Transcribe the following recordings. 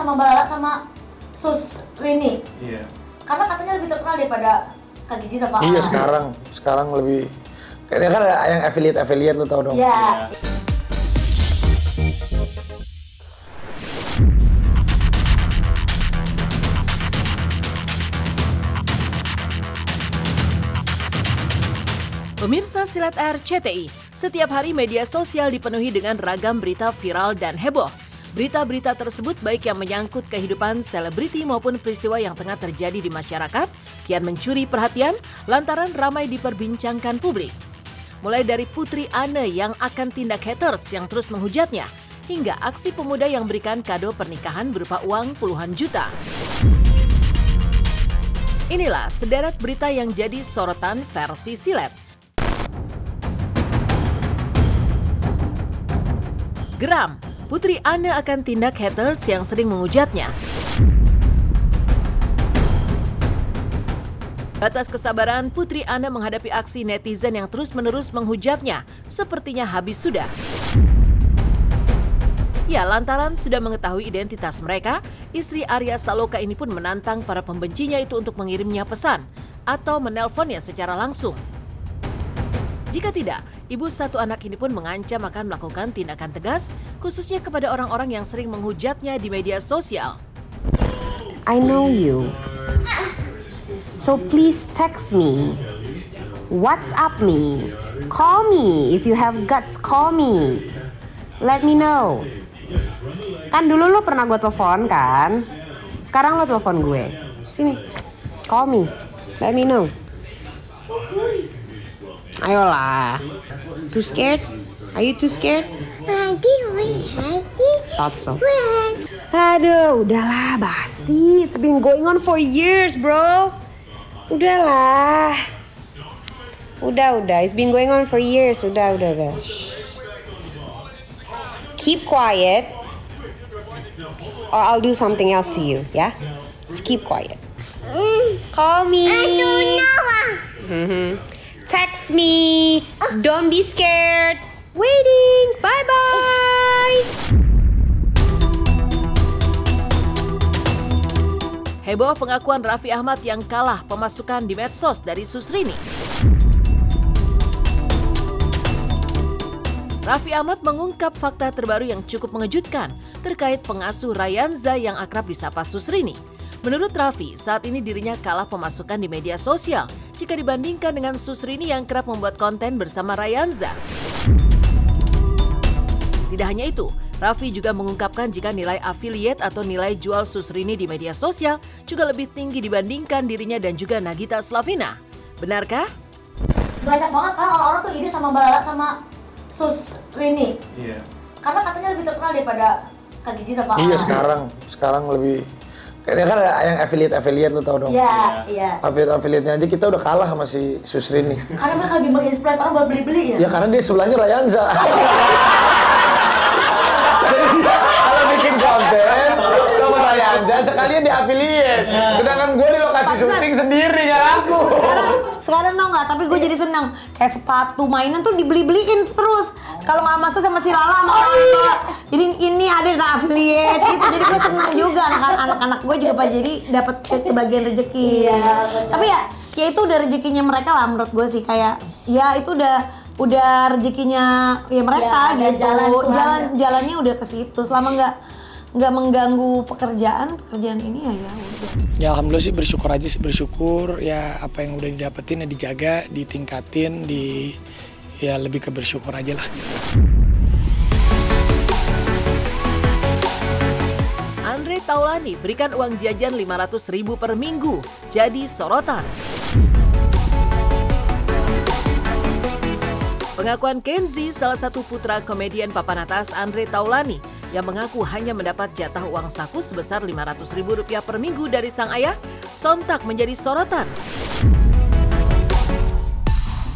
sama Mbak Lala sama Sus Rini. Iya. Karena katanya lebih terkenal daripada Kak Gigi sama Iya, sekarang lebih kayaknya kan ada yang affiliate lu tau dong. Iya. Pemirsa Silat RCTI, setiap hari media sosial dipenuhi dengan ragam berita viral dan heboh. Berita-berita tersebut baik yang menyangkut kehidupan selebriti maupun peristiwa yang tengah terjadi di masyarakat, kian mencuri perhatian lantaran ramai diperbincangkan publik. Mulai dari Putri Anne yang akan tindak haters yang terus menghujatnya, hingga aksi pemuda yang berikan kado pernikahan berupa uang puluhan juta. Inilah sederet berita yang jadi sorotan versi Silet. Geram, Putri Anne akan tindak haters yang sering menghujatnya. Batas kesabaran Putri Anne menghadapi aksi netizen yang terus-menerus menghujatnya sepertinya habis sudah. Ya, lantaran sudah mengetahui identitas mereka, istri Arya Saloka ini pun menantang para pembencinya itu untuk mengirimnya pesan atau menelponnya secara langsung. Jika tidak, ibu satu anak ini pun mengancam akan melakukan tindakan tegas, khususnya kepada orang-orang yang sering menghujatnya di media sosial. I know you. So please text me. WhatsApp me. Call me. If you have guts, call me. Let me know. Kan dulu lo pernah gue telepon kan? Sekarang lo telepon gue. Sini. Call me. Let me know. Ayolah. Too scared? Are you too scared? Thought so. Aduh, udahlah basi. It's been going on for years, bro. Udahlah. Udah. It's been going on for years. Udah. Keep quiet, or I'll do something else to you, ya? Just keep quiet. Call me. I don't know. Text me. Don't be scared. Waiting. Bye-bye. Heboh pengakuan Raffi Ahmad yang kalah pemasukan di medsos dari Susrini. Raffi Ahmad mengungkap fakta terbaru yang cukup mengejutkan terkait pengasuh Rayanza yang akrab disapa Susrini. Menurut Raffi, saat ini dirinya kalah pemasukan di media sosial jika dibandingkan dengan Susrini yang kerap membuat konten bersama Rayanza. Tidak hanya itu, Raffi juga mengungkapkan jika nilai affiliate atau nilai jual Susrini di media sosial juga lebih tinggi dibandingkan dirinya dan juga Nagita Slavina. Benarkah? Banyak banget sekarang orang-orang tuh iri sama Mbak Lala sama Sus Rini. Iya. Karena katanya lebih terkenal daripada Kak Gigi sama Iya, sekarang lebih kayaknya kan ada yang affiliate lu tau dong. Iya. Affiliate-nya aja kita udah kalah sama si Susrini. Karena mereka lebih menginfluence orang buat beli-beli ya. Ya karena dia sebelahnya Rayanza. Jadi dia kalau bikin konten sama Rayanza sekalian di affiliate. Sedangkan gue di lokasi syuting sendiri nggak laku. Sekarang tau nggak? Tapi gue jadi senang. Kayak sepatu mainan tuh dibeli-beliin terus. Kalau nggak masuk sama si Lala, jadi ini ada affiliate gitu. Jadi gue senang juga anak-anak gue juga jadi dapat kebagian rezeki. Iya, tapi ya itu udah rezekinya mereka lah menurut gue sih, kayak ya itu udah rezekinya ya mereka ya, gitu. Jalannya udah ke situ. Selama nggak mengganggu pekerjaan ini ya udah. Ya alhamdulillah sih, bersyukur ya apa yang udah didapetin ya dijaga, ditingkatin, ya lebih ke bersyukur aja lah kita. Andre Taulani berikan uang jajan 500.000 per minggu, jadi sorotan. Pengakuan Kenzi, salah satu putra komedian papan atas Andre Taulani, yang mengaku hanya mendapat jatah uang saku sebesar Rp500.000 per minggu dari sang ayah, sontak menjadi sorotan.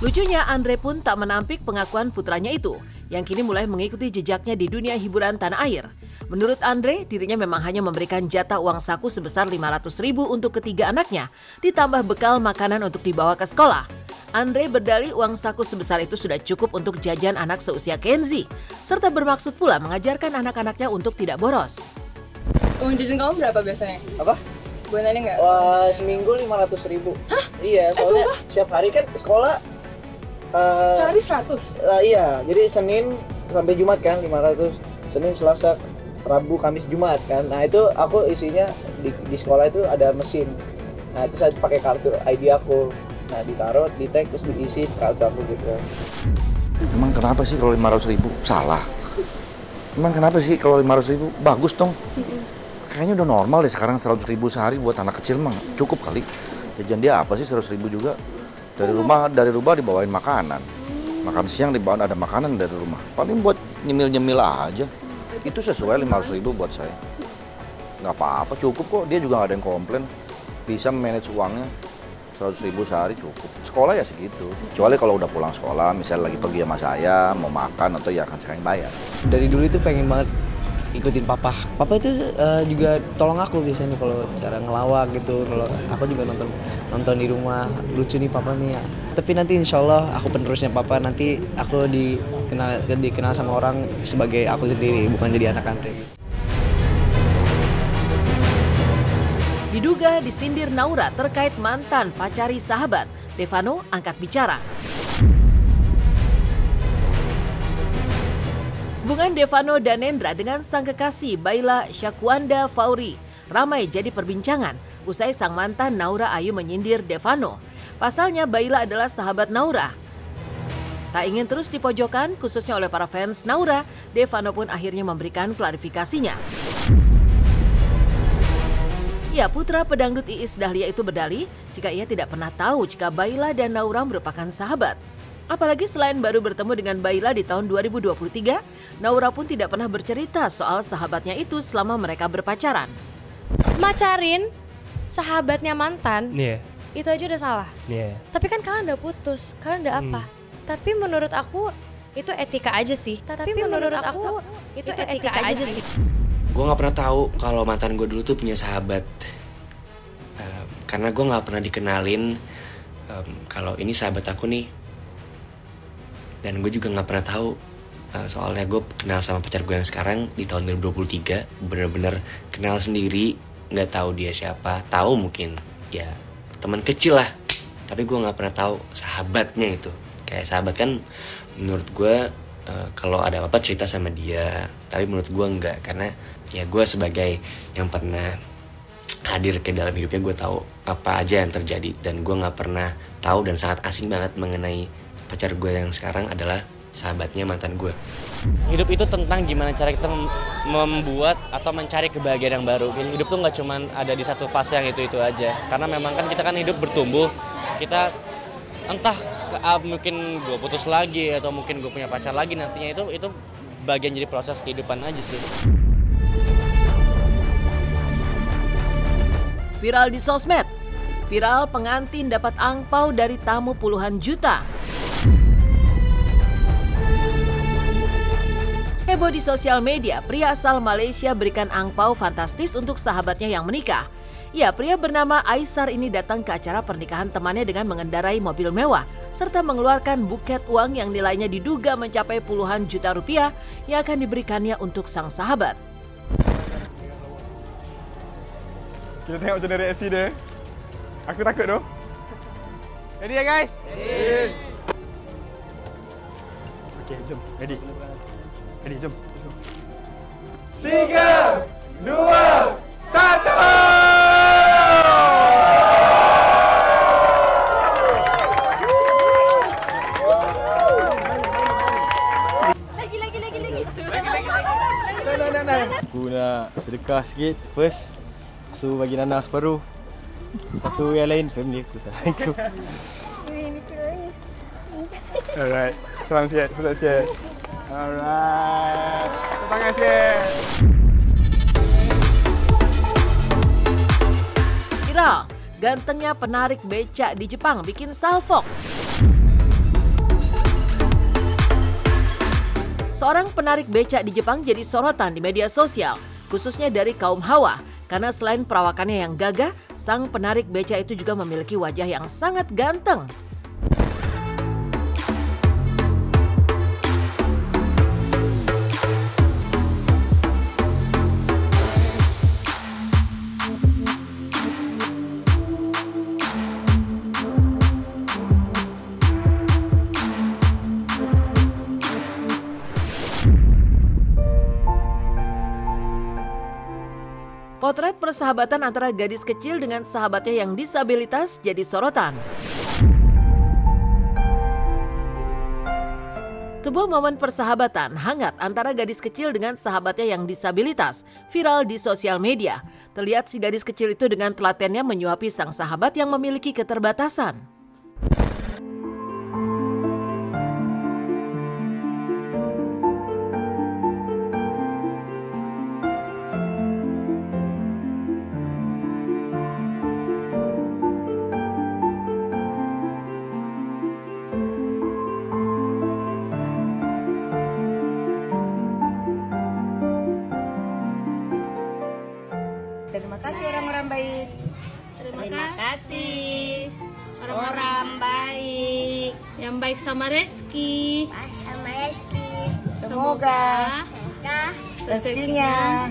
Lucunya, Andre pun tak menampik pengakuan putranya itu, yang kini mulai mengikuti jejaknya di dunia hiburan tanah air. Menurut Andre, dirinya memang hanya memberikan jatah uang saku sebesar Rp500.000 untuk ketiga anaknya, ditambah bekal makanan untuk dibawa ke sekolah. Andre berdalih uang saku sebesar itu sudah cukup untuk jajan anak seusia Kenzi, serta bermaksud pula mengajarkan anak-anaknya untuk tidak boros. Uang jajan kamu berapa biasanya? Apa? Boleh nanya nggak? Wah, seminggu 500.000. Hah? Iya, soalnya sumpah? setiap hari kan sekolah. Sehari 100? Iya, jadi Senin sampai Jumat kan 500. Senin, Selasa, Rabu, Kamis, Jumat kan. Nah itu aku isinya di sekolah itu ada mesin. Nah itu saya pakai kartu ID aku. Nah ditaruh, di tag terus diisi kartu aku gitu. Emang kenapa sih kalau 500.000 salah? Emang kenapa sih kalau 500.000 bagus dong? Kayaknya udah normal deh sekarang 100.000 sehari buat anak kecil mah cukup kali. Jajan dia apa sih 100.000 juga? Dari rumah dibawain makanan. Makan siang dibawain ada makanan dari rumah. Paling buat nyemil-nyemil aja. Itu sesuai 500.000 buat saya. Nggak apa-apa, cukup kok. Dia juga nggak ada yang komplain. Bisa manage uangnya 100.000 sehari cukup. Sekolah ya segitu. Kecuali kalau udah pulang sekolah, misalnya lagi pergi sama saya, mau makan atau ya akan saya yang bayar. Dari dulu itu pengen banget ikutin papa. Papa itu juga tolong aku biasanya kalau cara ngelawak gitu. Kalau aku juga nonton di rumah, lucu nih papa nih ya. Tapi nanti insya Allah aku penerusnya papa. Nanti aku dikenal sama orang sebagai aku sendiri, bukan jadi anak Andre. Diduga disindir Naura terkait mantan pacari sahabat, Devano angkat bicara. Hubungan Devano dan Nendra dengan sang kekasih Baila Syakwanda Fauri ramai jadi perbincangan usai sang mantan Naura Ayu menyindir Devano. Pasalnya Baila adalah sahabat Naura. Tak ingin terus dipojokkan khususnya oleh para fans Naura, Devano pun akhirnya memberikan klarifikasinya. Ya, putra pedangdut Iis Dahlia itu berdalih jika ia tidak pernah tahu jika Baila dan Naura merupakan sahabat. Apalagi selain baru bertemu dengan Baila di tahun 2023, Naura pun tidak pernah bercerita soal sahabatnya itu selama mereka berpacaran. Macarin sahabatnya mantan, itu aja udah salah. Tapi kan kalian udah putus, kalian udah apa? Tapi menurut aku itu etika aja sih. Itu etika aja sih. Gue gak pernah tahu kalau mantan gue dulu tuh punya sahabat. Karena gue gak pernah dikenalin kalau ini sahabat aku nih. Dan gue juga gak pernah tahu soalnya gue kenal sama pacar gue yang sekarang di tahun 2023. Bener-bener kenal sendiri, gak tahu dia siapa. Tahu mungkin ya teman kecil lah. Tapi gue gak pernah tahu sahabatnya itu. Kayak sahabat kan menurut gue kalau ada apa-apa cerita sama dia. Tapi menurut gue enggak, karena ya gue sebagai yang pernah hadir ke dalam hidupnya, gue tahu apa aja yang terjadi. Dan gue gak pernah tahu dan sangat asing banget mengenai pacar gue yang sekarang adalah sahabatnya mantan gue. Hidup itu tentang gimana cara kita membuat atau mencari kebahagiaan yang baru. Hidup tuh gak cuma ada di satu fase yang itu aja. Karena memang kan kita kan hidup bertumbuh. Kita entah mungkin gue putus lagi atau mungkin gue punya pacar lagi nantinya, itu bagian jadi proses kehidupan aja sih. Viral di sosmed. Viral pengantin dapat angpau dari tamu puluhan juta. Heboh di sosial media, pria asal Malaysia berikan angpau fantastis untuk sahabatnya yang menikah. Ya, pria bernama Aisar ini datang ke acara pernikahan temannya dengan mengendarai mobil mewah, serta mengeluarkan buket uang yang nilainya diduga mencapai puluhan juta rupiah yang akan diberikannya untuk sang sahabat. Kita tengok macam mana reaksi dia. Aku takut tu. Ready ya guys? Ready. Okay, jom. Ready, jom. 3, 2, 1. Aku nak sedekah sikit first. So bagi Nana separuh. Satu yang lain family aku. Assalamualaikum. Alright. Salam sihat, salam sihat. Alright. Tangan sihat. Viral, gantengnya penarik becak di Jepang bikin salfok. Seorang penarik becak di Jepang jadi sorotan di media sosial, khususnya dari kaum Hawa. Karena selain perawakannya yang gagah, sang penarik becak itu juga memiliki wajah yang sangat ganteng. Potret persahabatan antara gadis kecil dengan sahabatnya yang disabilitas jadi sorotan. Sebuah momen persahabatan hangat antara gadis kecil dengan sahabatnya yang disabilitas viral di sosial media. Terlihat si gadis kecil itu dengan telatennya menyuapi sang sahabat yang memiliki keterbatasan. Terima kasih orang-orang baik. Terima kasih orang-orang baik. Yang baik sama Reski. Semoga rezekinya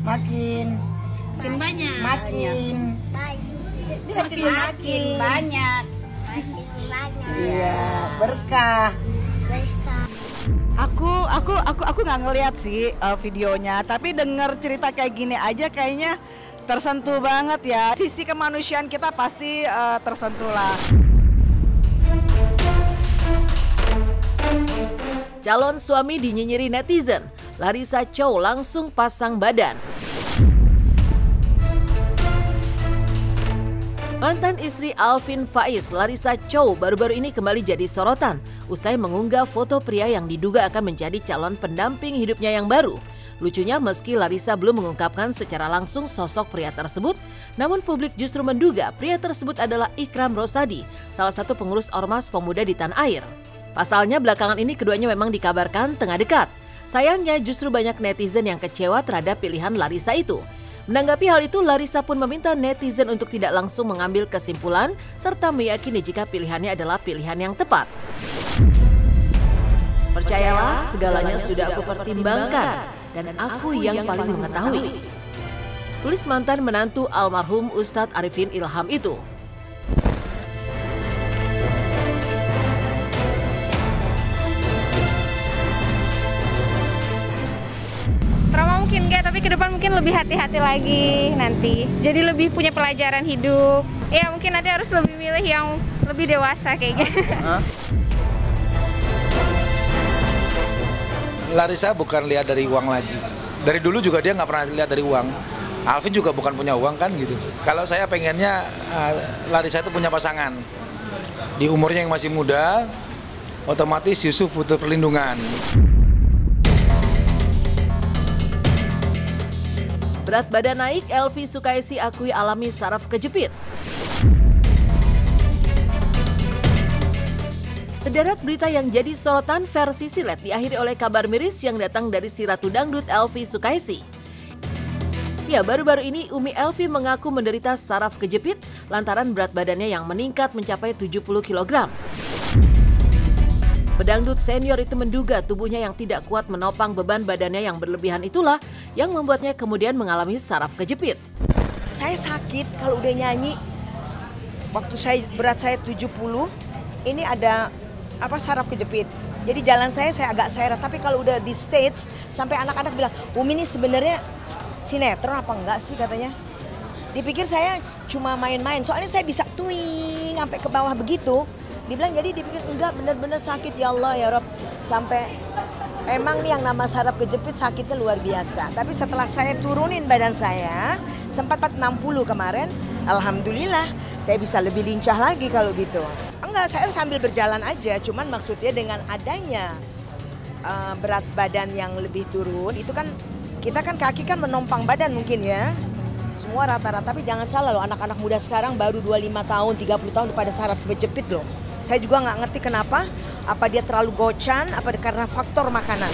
makin banyak. Makin banyak. Iya, berkah. Aku nggak ngeliat sih videonya, tapi denger cerita kayak gini aja kayaknya tersentuh banget ya. Sisi kemanusiaan kita pasti tersentuh lah. Calon suami dinyinyiri netizen, Larissa Chow langsung pasang badan. Mantan istri Alvin Faiz, Larissa Chow, baru-baru ini kembali jadi sorotan usai mengunggah foto pria yang diduga akan menjadi calon pendamping hidupnya yang baru. Lucunya meski Larissa belum mengungkapkan secara langsung sosok pria tersebut, namun publik justru menduga pria tersebut adalah Ikram Rosadi, salah satu pengurus Ormas Pemuda di tanah air. Pasalnya belakangan ini keduanya memang dikabarkan tengah dekat. Sayangnya justru banyak netizen yang kecewa terhadap pilihan Larissa itu. Menanggapi hal itu, Larissa pun meminta netizen untuk tidak langsung mengambil kesimpulan serta meyakini jika pilihannya adalah pilihan yang tepat. Percayalah, segalanya sudah aku pertimbangkan dan aku yang paling mengetahui. Tulis mantan menantu almarhum Ustadz Arifin Ilham itu. Trauma mungkin enggak, tapi ke depan mungkin lebih hati-hati lagi nanti. Jadi lebih punya pelajaran hidup. Ya mungkin nanti harus lebih milih yang lebih dewasa kayaknya. Larissa bukan lihat dari uang lagi. Dari dulu juga dia nggak pernah lihat dari uang. Alvin juga bukan punya uang kan gitu. Kalau saya pengennya Larissa itu punya pasangan. Di umurnya yang masih muda, otomatis Yusuf butuh perlindungan. Berat badan naik, Elvi Sukaisi akui alami saraf kejepit. Sederet berita yang jadi sorotan versi silet diakhiri oleh kabar miris yang datang dari si Ratu Dangdut Elvi Sukaisi. Ya, baru-baru ini Umi Elvi mengaku menderita saraf kejepit lantaran berat badannya yang meningkat mencapai 70 kg. Pedangdut senior itu menduga tubuhnya yang tidak kuat menopang beban badannya yang berlebihan itulah yang membuatnya kemudian mengalami saraf kejepit. Saya sakit kalau udah nyanyi. Waktu berat saya 70, ini ada saraf kejepit. Jadi jalan saya agak seret, tapi kalau udah di stage sampai anak-anak bilang, "Umi ini sebenarnya sinetron apa enggak sih?" katanya. Dipikir saya cuma main-main, soalnya saya bisa twing sampai ke bawah begitu. Dibilang jadi dipikir enggak, benar-benar sakit, ya Allah ya Rob. Sampai emang nih yang nama saraf kejepit sakitnya luar biasa. Tapi setelah saya turunin badan saya, sempat 460 kemarin, alhamdulillah saya bisa lebih lincah lagi kalau gitu. Enggak, saya sambil berjalan aja, cuman maksudnya dengan adanya berat badan yang lebih turun, itu kan kita kan kaki kan menompang badan mungkin ya. Semua rata-rata, tapi jangan salah loh, anak-anak muda sekarang baru 25 tahun, 30 tahun pada saraf kejepit loh. Saya juga nggak ngerti kenapa, apa dia terlalu gocan, apa karena faktor makanan.